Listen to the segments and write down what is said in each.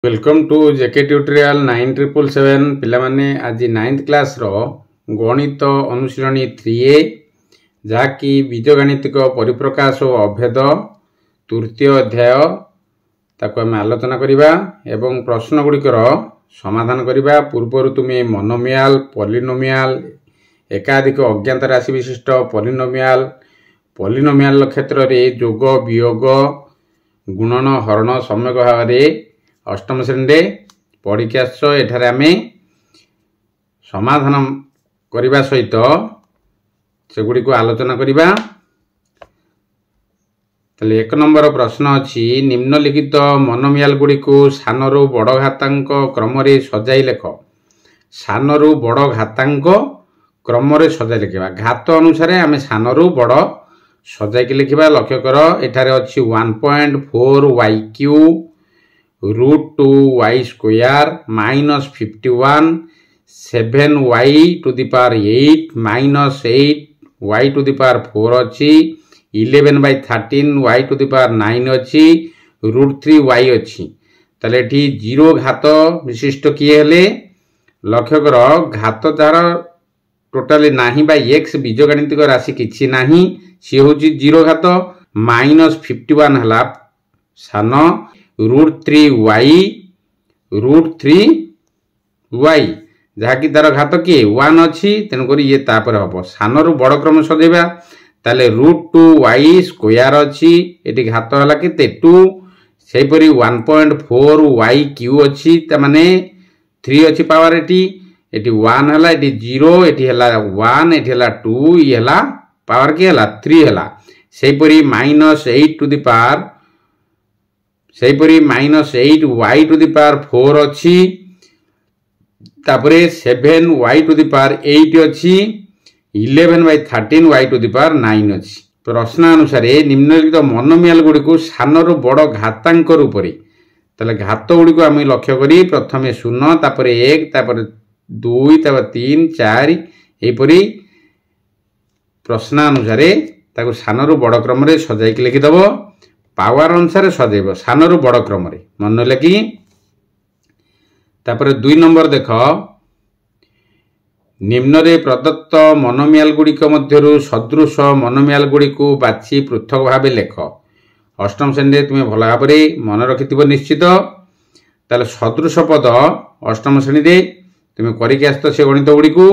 Welcome to JK tutorial 9777 पिलामाने आज 9th class रो गणित अनुशीलनी 3A जहाँकि बीजगणितिक परिप्रकाश और अभेद तृतीय अध्याय ताको आम आलोचना करिबा एवं प्रश्न गुड़िकर समाधान करिबा। पूर्वर तुम्हें मोनोमियल पॉलिनोमियल एकाधिक अज्ञात राशि विशिष्ट पॉलिनोमियल क्षेत्र में जोग वियोग गुणन हरण सम्यक भाव में अष्टम श्रेणी पढ़ी आस। एठारे आम समाधान करने सहित सेगुड़ी को आलोचना करिबा। ताले एक नंबर प्रश्न अच्छी निम्नलिखित मोनोमियल गुड़ी को सान रु बड़ घातांक क्रम सजाई लेख। सान रु बड़ घातांक क्रम सजाई लिखा घात अनुसार आम सान रु बड़ सजाई लिखा। लक्ष्य कर एठारे अच्छी 1.4 √2y स्क्वायर -51 7y⁻8 -8y⁴ अच्छी 11/13y⁻9 अच्छी √3y अच्छी। ताले एठी जीरो घात विशिष्ट किए हेले लक्ष्य कर घात तार टोटाली नाही बा x बीजगणितिक राशि किछि नाही सी होची जीरो घात -51 हला सान √3y जहाँकि तार घात किए 1 अच्छी तेणुक ये तापर हम सान रु बड़ क्रम सजेबा। ताले √2y स्क्वायर अच्छी एटी घात है कि 2 से 1.4y³ अच्छी माने 3 अच्छी पावर एटी 1 है एटी 0 एटी है 1 एटी है 2 ये है पावर कि है 3 है से -8y⁴ अच्छी तापरे 7y⁴ अच्छी 11/13y⁻9 अच्छी। प्रश्न अनुसार निम्नलिखित मोनोमियल गुड़ी को सान रु बड़ घातांक रूप ताले घात गुड़ी को आम लक्ष्य करी प्रथमे 0 तापरे 1 तापरे 2 तापर 3 4 एपरी प्रश्न अनुसार ताको सान रु बड़ क्रम सजाई लिखिदेव। पावर अनुसार सजेब सान रु बड़ क्रम मन लगी। तापर 2 नंबर देख निम्न रे प्रदत्त मोनोमियल गुड़िक मध्यरु सदृश मोनोमियल गुड़ी को बाछि पृथक भाव लेख। अष्टम श्रेणी तुम्हें भल भाव मन रखि निश्चित। ताले सदृश पद अष्टम श्रेणी तुम्हें करके आस से गणित गुड़ी को।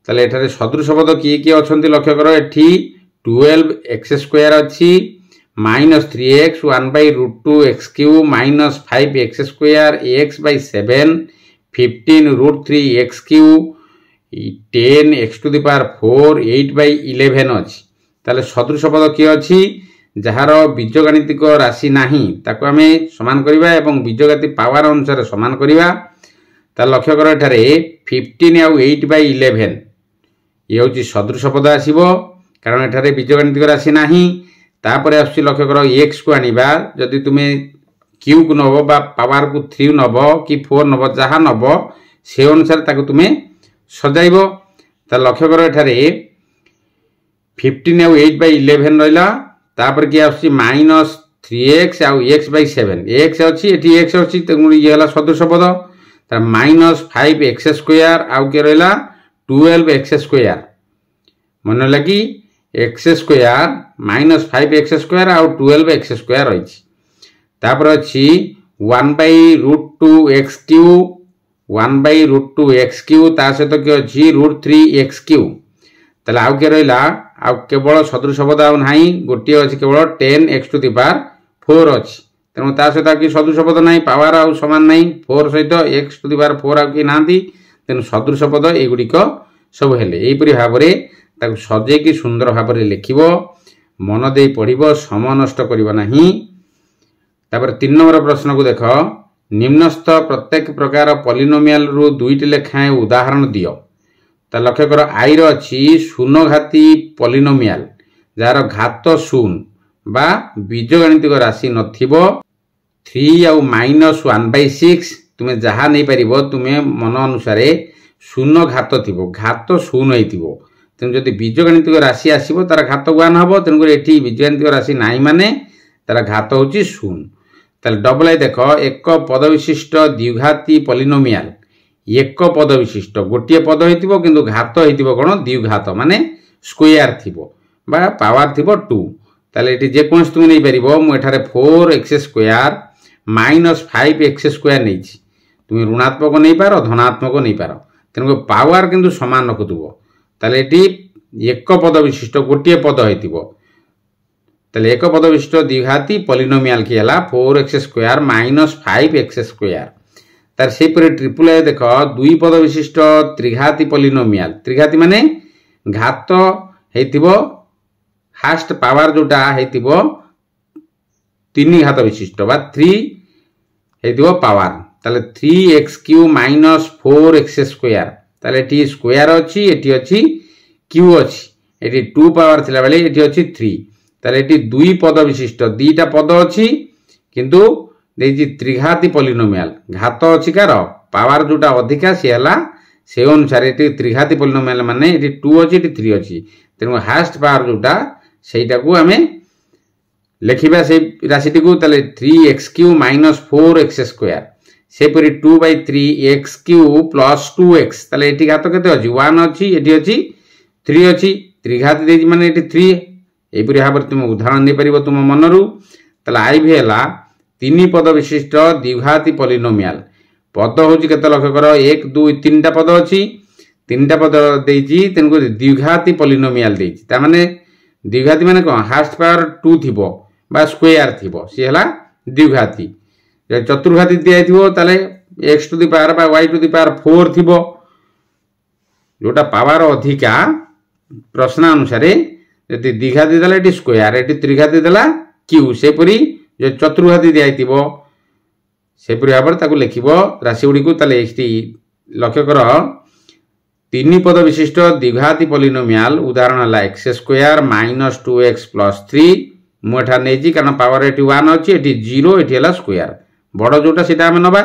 ताले एठारे सदृश पद किए किए अच्छा लक्ष्य कर एठी 12x² अच्छी -3x 1/√2x³ -5x² x/7 15√3x³ 10x⁴ 8/11 अच्छी। ताले सदृश पद किए अच्छी जार बीजगणितिक राशि नाही ताको आमे समान करिबा एवं बीजगणित पावर अनुसार समान करिबा। ता लक्ष्य कर एठारे 15 आउ 8/11 ये होची सदृश पद आसीबो कारण एठारे बीजगणितिक राशि नाही। तापर आसुची लक्ष्य कर x को आनिबा जदि तुमे q को नब बा पावर को 3 नब कि 4 नब जहा नब से अनुसार ताको तुमे सजाइबो। ता लक्ष्य कर एठारे 15 आउ 8/11 रहिला। तापर कि आसुची -3x आउ x/7 x अछि एठी x अछि तेनु ये हला सदृश पद। ता -5x² आउ के रहिला 12x² मन लगी x² -5x² आउ 12x² रही। तापर अच्छी 1/√2x³ 1/√2x³ ता सहित कि अच्छी √3x³ ताले आउ के रहिला आउ केवल सदृश पद आउ नाही गोटे अच्छी केवल 10x⁴ अच्छी तेणु ता सहित कि सदृश पद नहीं पावर आउ समान नहीं 4 सहित x⁴ आउ कि नांती तेणु सदृश पद एगुड़िक सब हेले एपरि भाव ताको सजेकी सुंदर भाव लिखिबो मन दे पढ़िबो समय नष्ट करिबो नाही। तापर 3 नंबर प्रश्न को देख निम्नस्थ प्रत्येक प्रकार पॉलिनोमियल रु 2टी लेखाएं उदाहरण दियो। ता लक्ष्य कर आई रो अछि शून्यघाती पॉलिनोमियल जार घात शून्य बा बीजगणितिक राशि नथिबो 3 आउ -1/6 तुमे जहा नै परिबो तुमे मन अनुसार शून्य घात थिबो घात शून्य हेतिबो तेणु जदि बीजगणितिक राशि आसो तार घात 1 हम तेणुक ये बीजगणितिक राशि ना माने तार घात हूँ 0। ताले डबल आई देख एक पद विशिष्ट द्विघाती पॉलिनोमियल एक पद विशिष्ट गोटे पद होइतिबो किंतु घात होइतिबो कोन द्विघात माने स्क्वायर थिबो बा पावर थिबो 2 ताले एटी जे कोनस तुम नै परिबो मु एठारे 4x square minus 5x square नै छी तुम ऋणात्मक नै पारो धनात्मक नै पारो तेनको पावर किंतु समान रखुतबो ताले एटी एक पद विशिष्ट गोटे पद होइतिबो ताले एक पद विशिष्ट द्विघाती पॉलिनोमियल की हला 4x square minus 5x square तार से पर ट्रिपल ए देख दुई पद विशिष्ट त्रिघाती पॉलिनोमियल त्रिघाती माने घात हेतिबो हास्ट पावर जोटा हेतिबो तीन घात विशिष्ट बा 3 हेतिबो पावर ताले 3x³ माइनस 4x स्क्वायर ताले टी स्क्वायर अछि एटी अछि q अछि एटी 2 पावर थिला बेले एटी अछि 3 ताले एटी दुई पद विशिष्ट दीटा पद अछि किंतु देजी त्रिघाती पॉलिनोमियल घात अछि कार पावर जोटा अधिका से हला से अनुसार एटी त्रिघाती पॉलिनोमियल माने एटी 2 अछि एटी 3 अछि तेनु हास्ट पावर जोटा सेटा को हमें लिखिबा से राशिटी को ताले 3x³ माइनस 4x स्क्वायर से परि 2/3x³ प्लस 2x ताले एटी घात केते अछि 1 अछि एटी अछि 3 अछि त्रिघाती देजी माने एटी 3 एपरि भाबरे तुम उदाहरण दे परिबो तुम मनरु ताले आई भी हला तीन पद विशिष्ट द्विघाती पॉलिनोमियल पद होची केते लक्ष्य कर 1 2 3 टा पद अछि 3 टा पद देजी तेनको द्विघाती पॉलिनोमियल देजी ता माने द्विघाती माने कोन हास्ट पावर 2 थिबो बा स्क्वायर थिबो से हला द्विघाती जे चतुर्घाती दिया थिबो ताले x टू द पावर बा y टू द पावर 4 थिबो जोटा पावर अधिका प्रश्न अनुसार यदि द्विघाती देला एटी स्क्वायर एटी त्रिघाती देला q से परि जो चतुर्घाती दियाइतिबो से परि भाबर ताकू लिखिबो राशि गुडी को ताले एटी लक्ष्य कर तीन पद विशिष्ट द्विघाती पॉलिनोमियल उदाहरण हला x² माइनस 2x प्लस 3 मोठा नेजी कारण पावर एटी 1 अछि एटी 0 एटी हला स्क्वायर बड़ जोटा सेटा हम नबा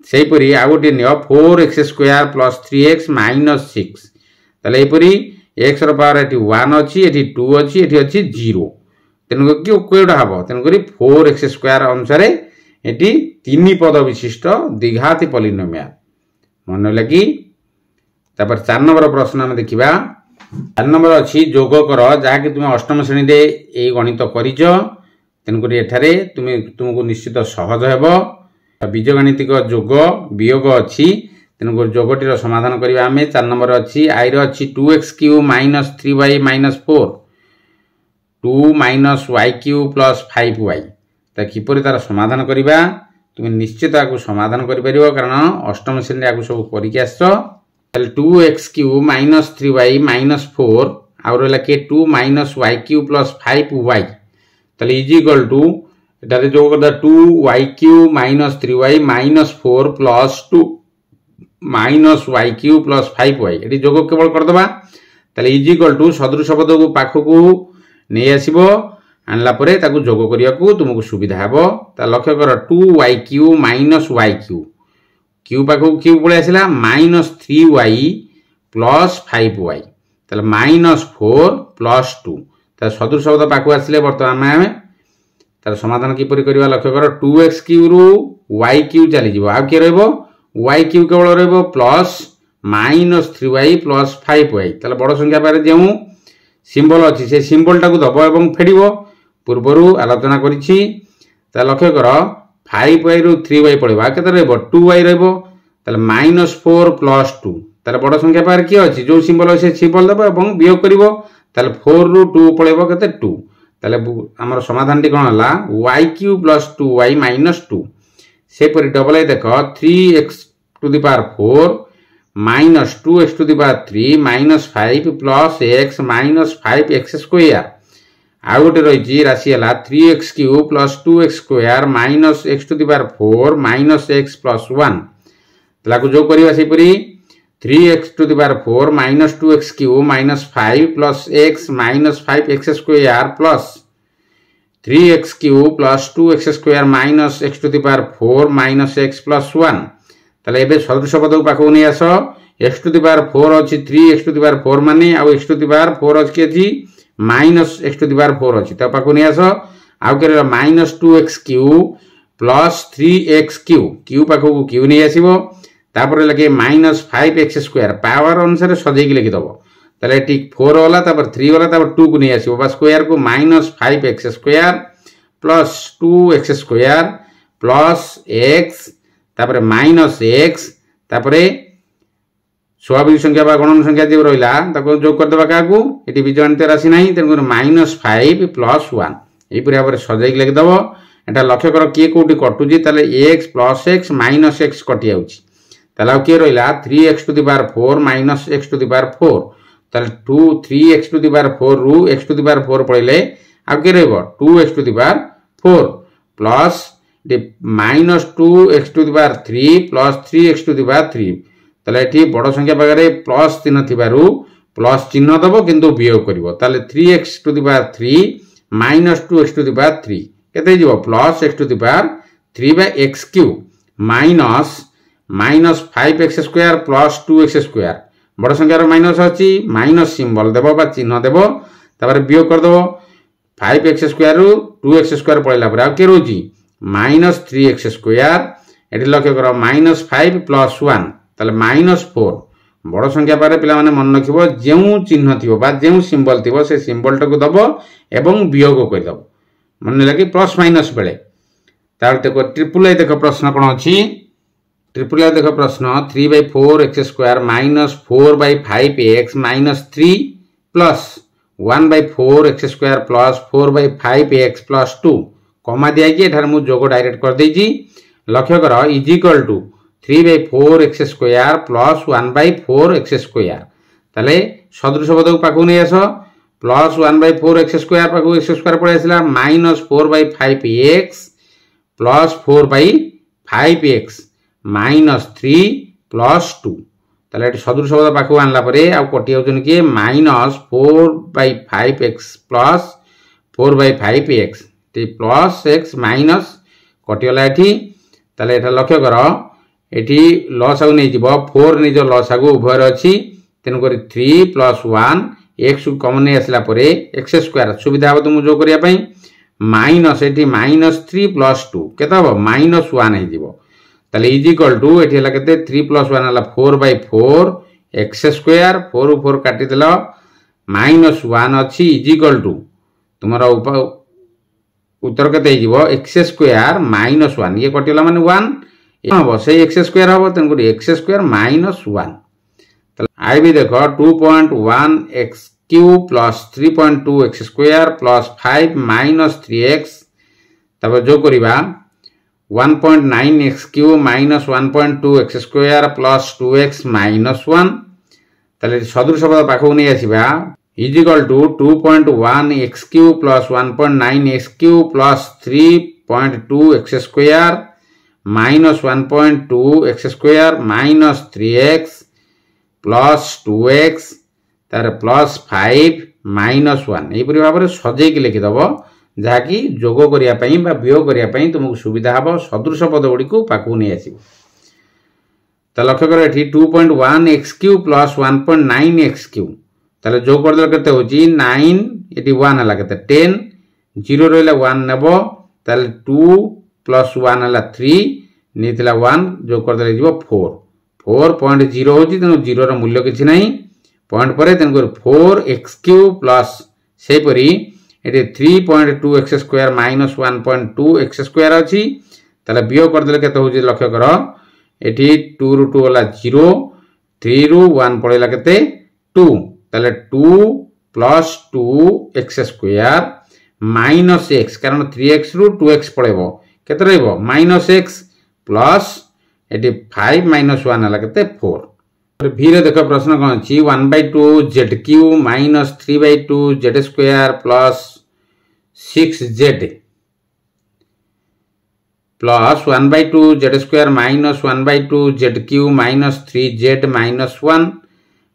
सेही परि आ गोटे neo 4x² plus 3x minus 6 ताले एपरि x रो पावर एटी 1 अछि एटी 2 अछि एटी अछि 0 तेनको कि कोडा हबो तेन करी 4x² अनुसार एटी तीन पद विशिष्ट द्विघाती पॉलिनोमियल मन लगी तापर 4 नंबर प्रश्न हम देखिबा 4 नंबर अछि जोग कर जहा कि तुम अष्टम श्रेणी दे ए गणित करिजो तेन करी एठारे तुमको निश्चित सहज हेबो बीजगणितिक जोग वियोग अछि तेन को जोगटीर समाधान करिबा हमें 4 नंबर अछि i रो अछि 2x³ minus 3y minus 4 2 minus y³ plus 5y ता किपरि तार समाधान करिबा तुम निश्चित आकु समाधान करि परिबो कारण अष्टम श्रेणी आकु सब परीक्षा आछो ताले 2x³ माइनस 3y माइनस 4 और रहला के 2 माइनस y³ प्लस 5y ताले इज इक्वल टू एटारे जो करदा 2y³ minus 3y minus 4 plus 2 minus y³ plus 5y eighty जोग केवल कर दबा ताले इज इक्वल टू सदृश पद को पाखो को नै आसीबो आनला परे ताकू जोग करिया को तुमको सुविधा हेबो ता लक्ष्य कर 2y³ माइनस y³ q पाखो q पळे आसिला माइनस 3y प्लस 5y ताले माइनस 4 प्लस 2 ता सदृश पद पाखो आसिले वर्तमान में तार समाधान किपरि करिवा लक्ष्य कर 2x³ रु y³ चली जिवो आ के रहबो y³ केवल रहबो plus minus 3y plus 5y ताले बड़ संख्या पारे जेउ सिंबल अछि से सिंबल टाकू दबो एवं फेडिबो पूर्वरु आलोचना करिछि ता लक्ष्य कर 5y रु 3y पळेबा केते रहबो 2y रहबो ताले माइनस 4 प्लस 2 ताले बड़ संख्या पारे की अछि जो सिंबल अछि सिंबल दबो एवं वियोग करिवो ताले 4 रु 2 पळेबो केते 2 ताले हमर समाधान टी कोन हला y³ प्लस 2y माइनस 2 से परि डबल ए देखो 3x to the power 4 minus 2x to the power 3 minus 5 plus x minus 5x square आ गोटे रही राशि है 3x³ plus 2x² minus x to the power 4 minus x plus 1 ताकू जो करबा से परी 3x to the power 4 minus 2x³ minus 5 plus x minus 5x square plus 3x³ plus 2x² minus x to the power 4 minus x plus 1 ताले एबे सदृश पद को पाखो नै आसो x टू द पावर 4 अछि 3x टू द पावर 4 माने आ x टू द पावर 4 अछि कि minus x to the power 4 अछि त पाखो नै आसो आ के माइनस 2x³ प्लस 3x क्यू क्यू पाखक क्यू नहीं आसो तापर लगे -5x² पावर अनुसार सजेक लिखिदब ताले ठीक 4 वाला तापर 3 वाला तापर 2 को नहीं आसो बा स्क्वायर को -5x² plus 2x² plus x तापर -x तापर स्वाभाविक संख्या बा गणन संख्या जो रहा जोग करदे क्या ये बीजगणित राशि ना तेणुक -5 + 1 यहीपरि भाव में सजाई लिखिदब एटा लक्ष्य कर किए कौटी कटुची x plus x minus x कटि जाऊँगी किए रहा 3x⁴ -x⁴ ताले 3x⁴ रु x⁴ पड़े आउ किए रहा 2x⁴ plus -2x⁴ plus 3x⁴ ताले ये बड़ संख्या पाखे प्लस चिन्ह थी प्लस चिन्ह दब किंतु वियोग कर 3x⁴ माइनस 2x⁴ केते जीव plus x⁴ minus -5x² plus 2x² बड़ संख्यार माइनस अच्छी माइनस सिंबल देव बा चिन्ह देव तापर वियोग करदेव 5x² रु 2x² पड़ेगा आउ किए रोच -3x² ये लक्ष्य कर -5 + 1 ताले -4 बड़ संख्या पारे पिला माने मन रखिबो जेउ चिन्ह थिबो बा जेउ सिंबल थिबो से सिंबल टाको दबो एवं वियोग करदबो मन लगे प्लस माइनस बेले तार देखो ट्रिपल आई देखो प्रश्न कोन अछि ट्रिपल आई देखो प्रश्न 3/4x² -4/5x -3 plus 1/4x² plus 4/5x plus 2 कमा दिया कि एठार मु जोग डायरेक्ट कर देजी लक्ष्य कर is equal to 3/4x² plus 1/4x² ताले सदृश पद को पाखु नहीं आस प्लस 1/4x² पाखु x² पड़े आसला -4/5x प्लस 4/5x -3 प्लस 2 ताले सदृश पद पाखु आनला परे आ कटि जाउछन कि -4/5x प्लस 4/5x टी प्लस x माइनस कटिगला एठी ताले एटा लक्ष्य कर एटी लस आउ नहीं 4 निज लस आगु उभयर अच्छी तेणुक 3 + 1 x कमन नहीं आसला x² सुविधा हम तुम जो करने माइनस एटी -3 + 2 केते हम -1 हो इज इक्वल टू ये 3 + 1 है 4/4 x² 4 4 काटिदेल -1 अच्छी इज इक्वल टू तुम उत्तर के x² -1 ये कटिगला माने 1 हम से x² हम तेणुक x² -1 आई भी देख 2.1x³ plus 3.2x² plus 5 -3x तब जो करवा 1.9x³ -1.2x² प्लस 2x -1 ताले सदृश पद पाखक नहीं आसवा is equal to 2.1x³ plus 1.9x³ plus 3.2x² -1.2x² -3x plus 2x तार प्लस 5 -1 यहीपरि भाव में सजेक लिखिदब जहाँकि जोग करने वियोग करने तुमको सुविधा हम सदृश पद गुड़ी पाखु नहीं आस लक्ष्य कर 2.1x³ प्लस 1.9x³ ताले जो करदे केते होची 9 एटी 1 हला केते 10 0 रहला 1 नेबो ताले 2 + 1 हला 3 नेतिला 1 जो करदे जीवो 4.0 होची तेनु 0 रो मूल्य किछि नाही पॉइंट परे तेनु 4x³ प्लस से परी एटी 3.2x² -1.2x² अछि ताले वियोग करदे केते होची लक्ष्य कर एटी 2 ରୁ 2 हला 0 3 ରୁ 1 पड़ेला केते 2 ताले 2 + 2x² माइनस x कारण 3x ରୁ 2x पड़ेबो केते रहइबो -x प्लस एटी 5 -1 हला केते 4 भी रे देखो प्रश्न कोन अछि 1/2z³ -3/2z² plus 6z plus 1/2z² -1/2z³ -3z -1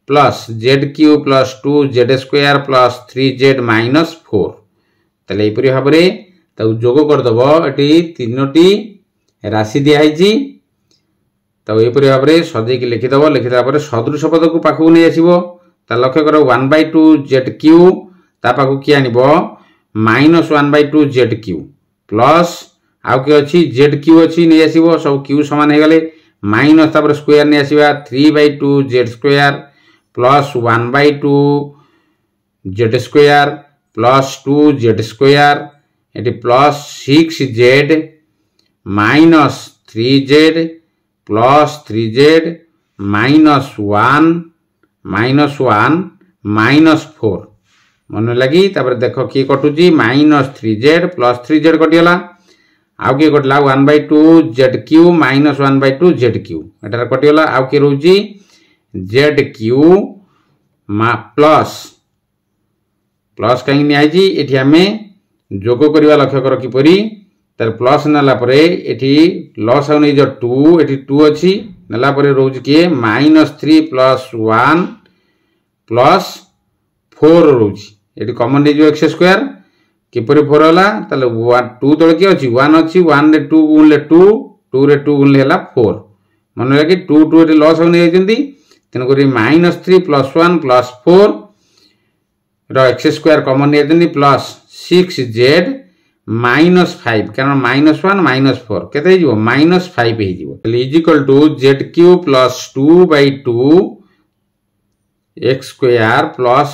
plus z³ plus 2z² plus 3z -4 ताले एपरि भाव में जोग करदब एटी तीनोटी राशि दिखाई तो यहपरि भाव में सजेक लिखिदब लिखिदा सदृश पद को पाखक नहीं आसो लक्ष्य कर 1/2z³ ता पाखक किए आनब -1/2z³ प्लस आउ किए अच्छी जेड क्यू अच्छी नहीं आसो सब क्यू सामान हो गले माइनस तापर स्क्वायर नहीं आसवा 3/2 Z square plus 1/2 Z square plus 2 Z square ये plus 6z minus 3z plus 3z -1 minus 4 मन लगी तापर देख किए कटुची -3z प्लस 3z कटिगला आउ किए कटला 1/2 Z Q minus 1/2 Z Q एटार कटिगला आउ किए रोची जेड क्यू प्लस प्लस कहीं निआई एठी हमें जोग करवा लक्ष्य कर किपरि तार प्लस नाला परे एठी लॉस आउ नै जो 2 एठी 2 अछि नाला परे रोज किए -3 प्लस 1 प्लस 4 रोज एठी कॉमन नै जो x स्क्वायर किपरि 4 होला ताले 2 तळे कि अछि 1 अछि 1 रे 2 गुणले 2 2 रे 2 गुणले होला 4 मन लागी 2 2 एठी लॉस आउ नै जंदी तेन करी -3 प्लस 1 प्लस 4 रो x स्क्वायर कॉमन नै जंदी प्लस 6z -5 कारण -1 -4 केते हिजो -5 हिजो is equal to zq plus 2/2 x square plus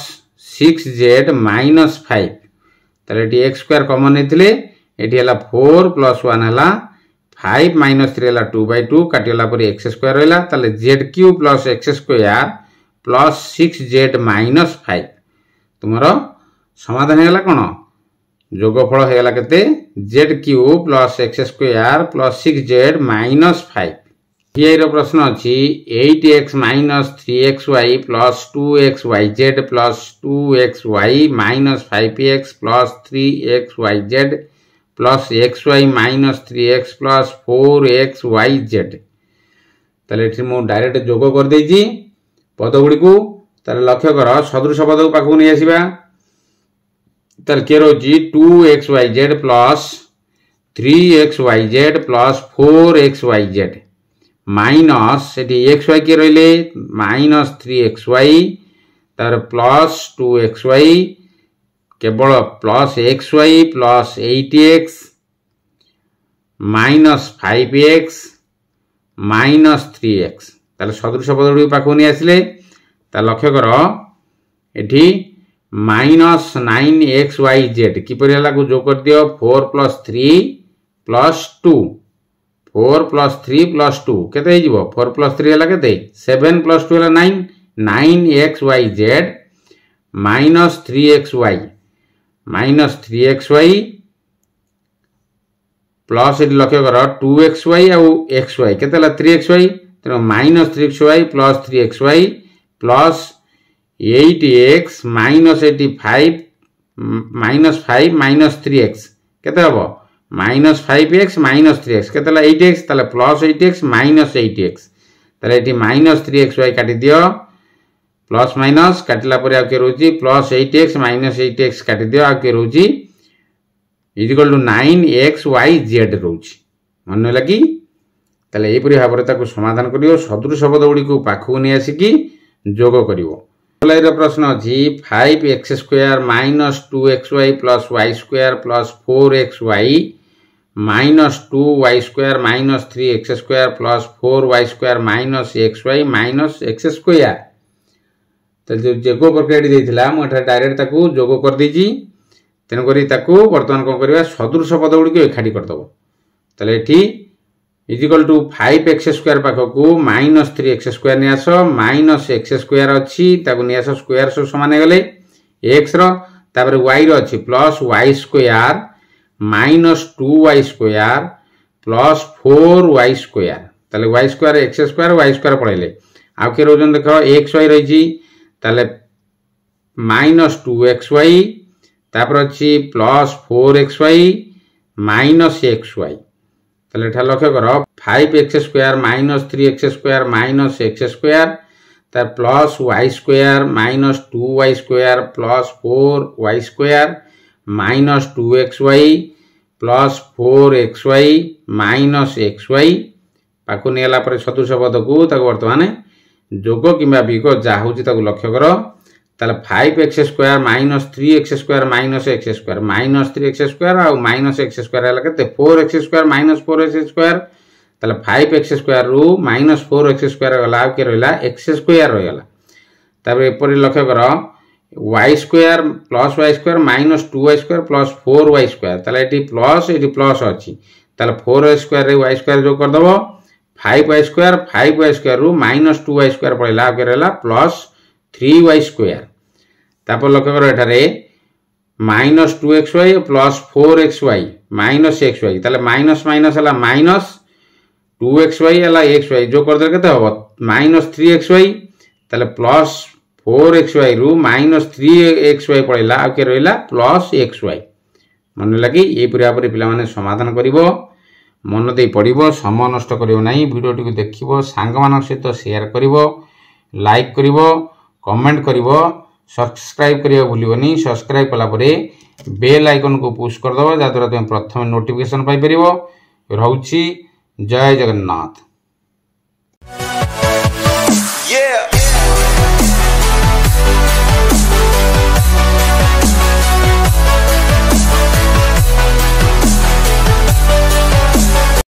6z -5 ताले एटी x स्क्वायर कॉमन नेथिले एटी हला 4 प्लस 1 हला 5 -3 हला 2/2 काटिला पर x स्क्वायर रहला ताले zq plus x square plus 6z -5 तुमरो समाधान हैला कोन जोगफल हैला केते zq plus x square plus 6z -5 here प्रश्न अछि 8x - 3xy plus 2xyz plus 2xy - 5x plus 3xyz plus xy - 3x plus 4xyz ताले एठी मो डायरेक्ट जोग कर देजी पद गुडी को ताले लक्ष्य कर सदृश पद को पाखु नै आसीबा ताले के रोजी 2xyz plus 3xyz plus 4xyz minus सेठी xy के रहले -3xy तार प्लस 2xy केवल plus xy plus 8x -5x -3x ताले सदृश पद पाखु नै आसिले ता लक्ष्य कर एठी -9xyz किपरि हला को जो कर दियो 4 + 3 + 2 4 + 3 + 2 केते हे जिवो 4 + 3 हला केते 7 + 2 हला 9 9xyz -3xy प्लस एटी लक्ष्य कर 2xy और xy केते हला 3xy तेनो -3xy plus 3xy plus 8x -85 -5 -3x केते हबो -5x -3x केते हला 8x ताले प्लस 8x -8x ताले एटी -3xy काटी दियो प्लस माइनस काटिला परे आ के रोजी प्लस 8x -8x काटी दियो आ के रोजी इक्वल टू 9xyz रोजी मन लगी ताले एपरि भाबरे ताको समाधान करियो सदृश पद गुडी को पाखु नै आसीकी जोग करियो लाइर प्रश्न अछि 5x² - 2xy + y² + 4xy - 2y² - 3x² + 4y² - xy - x² तो जो जोग प्रक्रिया देथिला म एटा डायरेक्ट ताकू जोग कर दीजी तेन करी ताकू वर्तमान कोन करबा सदृश पद गुडी को एखाडी कर दबो तले एठी इक्वल टू 5x² पाखकू -3x² ने आसो -x² अछि ताकू ने आसो स्क्वायर सब समान हे गले x रो तापर y रो अछि plus y² -2y² plus 4y² तले y² x² y² पळैले आ के रोजन देखो xy रहिजी ताले -2xy तापर अछि प्लस 4xy -xy ताले एठा लक्ष्य करो 5x² - 3x² - x² तार plus y² - 2y² plus 4y² -2xy plus 4xy -xy पाकु नेला पर सदृश पद को ताको वर्तमान जोग किबा बिग जा होची ताको लक्ष्य करो ताले 5x square minus 3x square minus x square minus 3x square आ माइनस x स्क्वायर हला केते 4x square minus 4x square ताले 5x स्क्वायर रु माइनस 4x स्क्वायर गला के रहला x स्क्वायर रहला ताबे एपरि लक्ष्य कर y square plus y square minus 2y square plus 4y square ताले एटी प्लस अछि ताले 4y स्क्वायर रे y स्क्वायर जो कर दबो 5y स्क्वायर रु माइनस 2y स्क्वायर पड़ेला के रहला प्लस 3y स्क्वायर तापर लक्ष्य कर एठारे minus 2xy plus 4xy minus xy ताले माइनस माइनस हला माइनस 2xy हला xy जो कर दे केते हो माइनस 3xy ताले प्लस 4xy रु माइनस 3xy पड़ेला आ के रहला प्लस xy मन लगी ए पूरा पूरी पिला माने समाधान करिवो मन दे पड़िवो समय नष्ट करिवो नाही वीडियो टी देखिवो सांग मानक सहित शेयर करिवो लाइक करिवो कमेंट करिवो सब्सक्राइब करियो भूलिवनी सब्सक्राइब कला परे बेल आइकन को पुश कर दबो जा द्वारा तुम प्रथम नोटिफिकेशन पाई परिवो रहउची जय जगन्नाथ।